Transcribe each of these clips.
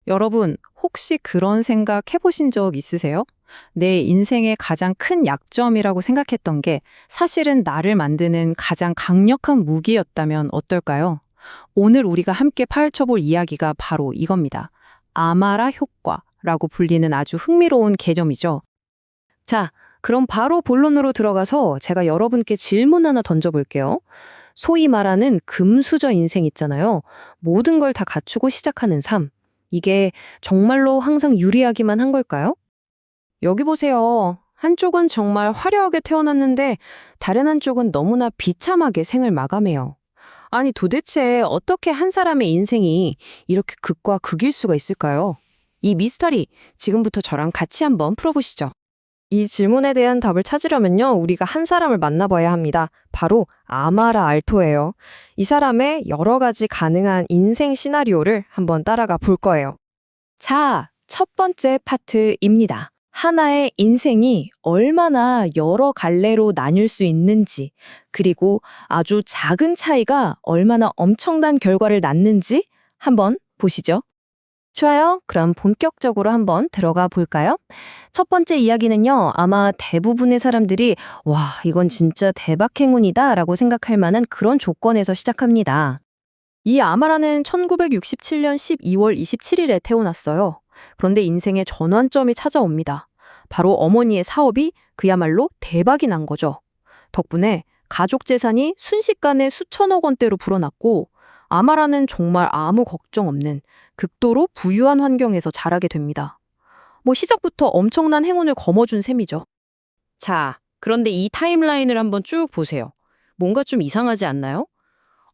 여러분, 혹시 그런 생각 해보신 적 있으세요? 내 인생의 가장 큰 약점이라고 생각했던 게 사실은 나를 만드는 가장 강력한 무기였다면 어떨까요? 오늘 우리가 함께 파헤쳐볼 이야기가 바로 이겁니다. 아마라 효과라고 불리는 아주 흥미로운 개념이죠. 자, 그럼 바로 본론으로 들어가서 제가 여러분께 질문 하나 던져볼게요. 소위 말하는 금수저 인생 있잖아요. 모든 걸 다 갖추고 시작하는 삶. 이게 정말로 항상 유리하기만 한 걸까요? 여기 보세요. 한쪽은 정말 화려하게 태어났는데 다른 한쪽은 너무나 비참하게 생을 마감해요. 아니 도대체 어떻게 한 사람의 인생이 이렇게 극과 극일 수가 있을까요? 이 미스터리 지금부터 저랑 같이 한번 풀어보시죠. 이 질문에 대한 답을 찾으려면요, 우리가 한 사람을 만나봐야 합니다. 바로 아마라 알토예요. 이 사람의 여러 가지 가능한 인생 시나리오를 한번 따라가 볼 거예요. 자, 첫 번째 파트입니다. 하나의 인생이 얼마나 여러 갈래로 나뉠 수 있는지, 그리고 아주 작은 차이가 얼마나 엄청난 결과를 낳는지 한번 보시죠. 좋아요. 그럼 본격적으로 한번 들어가 볼까요? 첫 번째 이야기는요, 아마 대부분의 사람들이 와, 이건 진짜 대박 행운이다 라고 생각할 만한 그런 조건에서 시작합니다. 이 아마라는 1967년 12월 27일에 태어났어요. 그런데 인생의 전환점이 찾아옵니다. 바로 어머니의 사업이 그야말로 대박이 난 거죠. 덕분에 가족 재산이 순식간에 수천억 원대로 불어났고 아마라는 정말 아무 걱정 없는 극도로 부유한 환경에서 자라게 됩니다. 시작부터 엄청난 행운을 거머쥔 셈이죠. 자, 그런데 이 타임라인을 한번 쭉 보세요. 뭔가 좀 이상하지 않나요?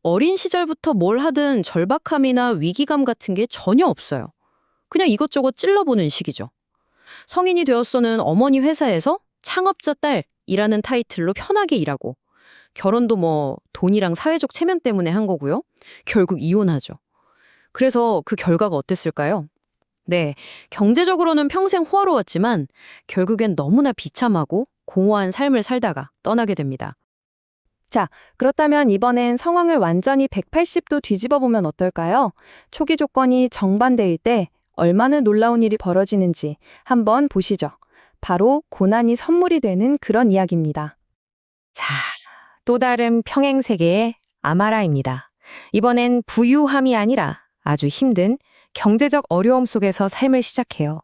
어린 시절부터 뭘 하든 절박함이나 위기감 같은 게 전혀 없어요. 그냥 이것저것 찔러보는 시기죠. 성인이 되었어는 어머니 회사에서 창업자 딸이라는 타이틀로 편하게 일하고, 결혼도 돈이랑 사회적 체면 때문에 한 거고요. 결국 이혼하죠. 그래서 그 결과가 어땠을까요? 네, 경제적으로는 평생 호화로웠지만 결국엔 너무나 비참하고 공허한 삶을 살다가 떠나게 됩니다. 자, 그렇다면 이번엔 상황을 완전히 180도 뒤집어 보면 어떨까요? 초기 조건이 정반대일 때 얼마나 놀라운 일이 벌어지는지 한번 보시죠. 바로 고난이 선물이 되는 그런 이야기입니다. 자, 또 다른 평행 세계의 아마라입니다. 이번엔 부유함이 아니라 아주 힘든 경제적 어려움 속에서 삶을 시작해요.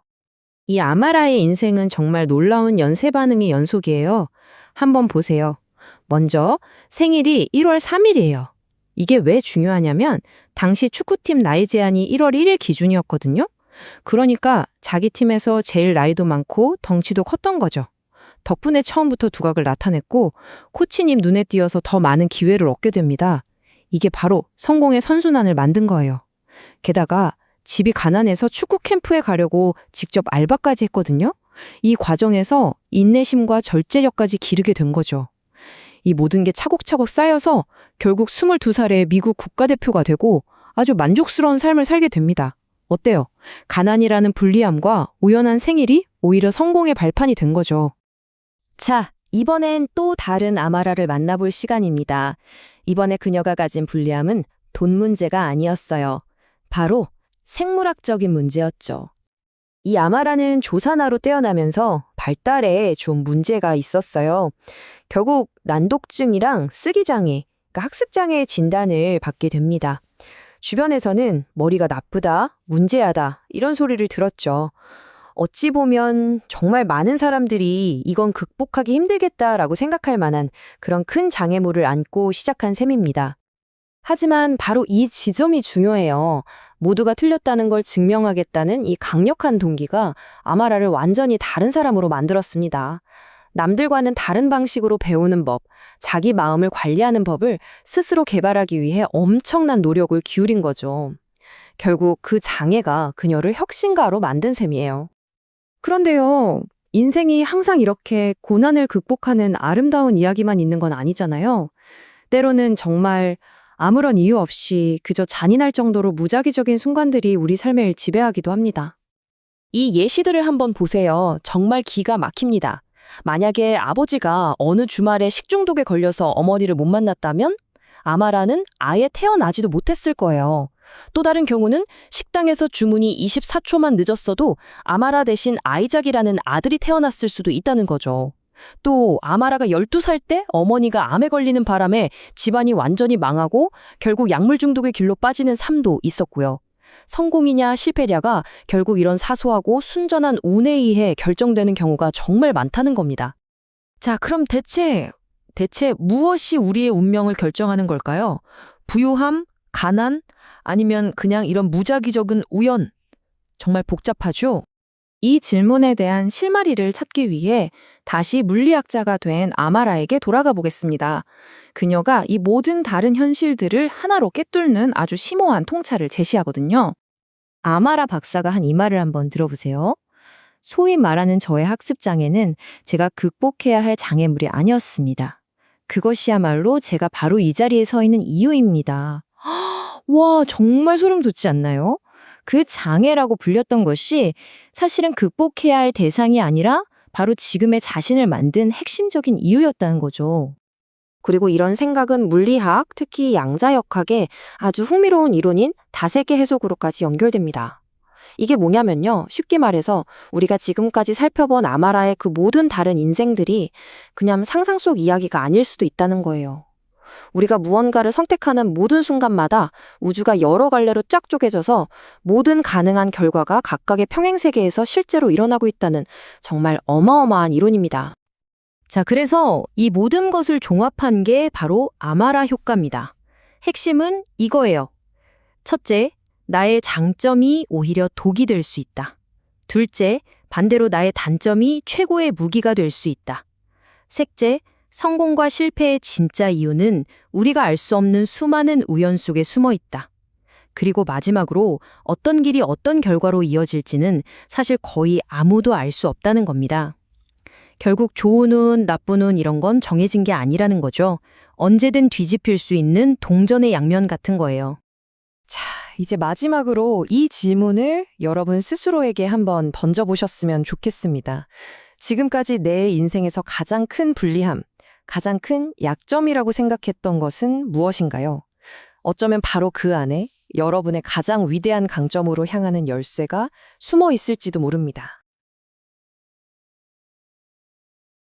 이 아마라의 인생은 정말 놀라운 연쇄 반응의 연속이에요. 한번 보세요. 먼저 생일이 1월 3일이에요. 이게 왜 중요하냐면 당시 축구팀 나이 제한이 1월 1일 기준이었거든요. 그러니까 자기 팀에서 제일 나이도 많고 덩치도 컸던 거죠. 덕분에 처음부터 두각을 나타냈고 코치님 눈에 띄어서 더 많은 기회를 얻게 됩니다. 이게 바로 성공의 선순환을 만든 거예요. 게다가 집이 가난해서 축구 캠프에 가려고 직접 알바까지 했거든요. 이 과정에서 인내심과 절제력까지 기르게 된 거죠. 이 모든 게 차곡차곡 쌓여서 결국 22살에 미국 국가대표가 되고 아주 만족스러운 삶을 살게 됩니다. 어때요? 가난이라는 불리함과 우연한 생일이 오히려 성공의 발판이 된 거죠. 자, 이번엔 또 다른 아마라를 만나볼 시간입니다. 이번에 그녀가 가진 불리함은 돈 문제가 아니었어요. 바로 생물학적인 문제였죠. 이 아마라는 조산아로 태어나면서 발달에 좀 문제가 있었어요. 결국 난독증이랑 쓰기장애, 그러니까 학습장애 진단을 받게 됩니다. 주변에서는 머리가 나쁘다, 문제하다 이런 소리를 들었죠. 어찌 보면 정말 많은 사람들이 이건 극복하기 힘들겠다라고 생각할 만한 그런 큰 장애물을 안고 시작한 셈입니다. 하지만 바로 이 지점이 중요해요. 모두가 틀렸다는 걸 증명하겠다는 이 강력한 동기가 아마라를 완전히 다른 사람으로 만들었습니다. 남들과는 다른 방식으로 배우는 법, 자기 마음을 관리하는 법을 스스로 개발하기 위해 엄청난 노력을 기울인 거죠. 결국 그 장애가 그녀를 혁신가로 만든 셈이에요. 그런데요, 인생이 항상 이렇게 고난을 극복하는 아름다운 이야기만 있는 건 아니잖아요. 때로는 정말 아무런 이유 없이 그저 잔인할 정도로 무작위적인 순간들이 우리 삶을 지배하기도 합니다. 이 예시들을 한번 보세요. 정말 기가 막힙니다. 만약에 아버지가 어느 주말에 식중독에 걸려서 어머니를 못 만났다면 아마라는 아예 태어나지도 못했을 거예요. 또 다른 경우는 식당에서 주문이 24초만 늦었어도 아마라 대신 아이작이라는 아들이 태어났을 수도 있다는 거죠. 또 아마라가 12살 때 어머니가 암에 걸리는 바람에 집안이 완전히 망하고 결국 약물 중독의 길로 빠지는 삶도 있었고요. 성공이냐 실패냐가 결국 이런 사소하고 순전한 운에 의해 결정되는 경우가 정말 많다는 겁니다. 자, 그럼 대체 무엇이 우리의 운명을 결정하는 걸까요? 부유함, 가난, 아니면 그냥 이런 무작위적인 우연? 정말 복잡하죠? 이 질문에 대한 실마리를 찾기 위해 다시 물리학자가 된 아마라에게 돌아가 보겠습니다. 그녀가 이 모든 다른 현실들을 하나로 꿰뚫는 아주 심오한 통찰을 제시하거든요. 아마라 박사가 한 이 말을 한번 들어보세요. 소위 말하는 저의 학습장애는 제가 극복해야 할 장애물이 아니었습니다. 그것이야말로 제가 바로 이 자리에 서 있는 이유입니다. 와, 정말 소름 돋지 않나요? 그 장애라고 불렸던 것이 사실은 극복해야 할 대상이 아니라 바로 지금의 자신을 만든 핵심적인 이유였다는 거죠. 그리고 이런 생각은 물리학, 특히 양자역학의 아주 흥미로운 이론인 다세계 해석으로까지 연결됩니다. 이게 뭐냐면요. 쉽게 말해서 우리가 지금까지 살펴본 아마라의 그 모든 다른 인생들이 그냥 상상 속 이야기가 아닐 수도 있다는 거예요. 우리가 무언가를 선택하는 모든 순간마다 우주가 여러 갈래로 쫙 쪼개져서 모든 가능한 결과가 각각의 평행세계에서 실제로 일어나고 있다는 정말 어마어마한 이론입니다. 자, 그래서 이 모든 것을 종합한 게 바로 아마라 효과입니다. 핵심은 이거예요. 첫째, 나의 장점이 오히려 독이 될 수 있다. 둘째, 반대로 나의 단점이 최고의 무기가 될 수 있다. 셋째, 성공과 실패의 진짜 이유는 우리가 알 수 없는 수많은 우연 속에 숨어 있다. 그리고 마지막으로 어떤 길이 어떤 결과로 이어질지는 사실 거의 아무도 알 수 없다는 겁니다. 결국 좋은 운, 나쁜 운 이런 건 정해진 게 아니라는 거죠. 언제든 뒤집힐 수 있는 동전의 양면 같은 거예요. 자, 이제 마지막으로 이 질문을 여러분 스스로에게 한번 던져보셨으면 좋겠습니다. 지금까지 내 인생에서 가장 큰 불리함, 가장 큰 약점이라고 생각했던 것은 무엇인가요? 어쩌면 바로 그 안에 여러분의 가장 위대한 강점으로 향하는 열쇠가 숨어 있을지도 모릅니다.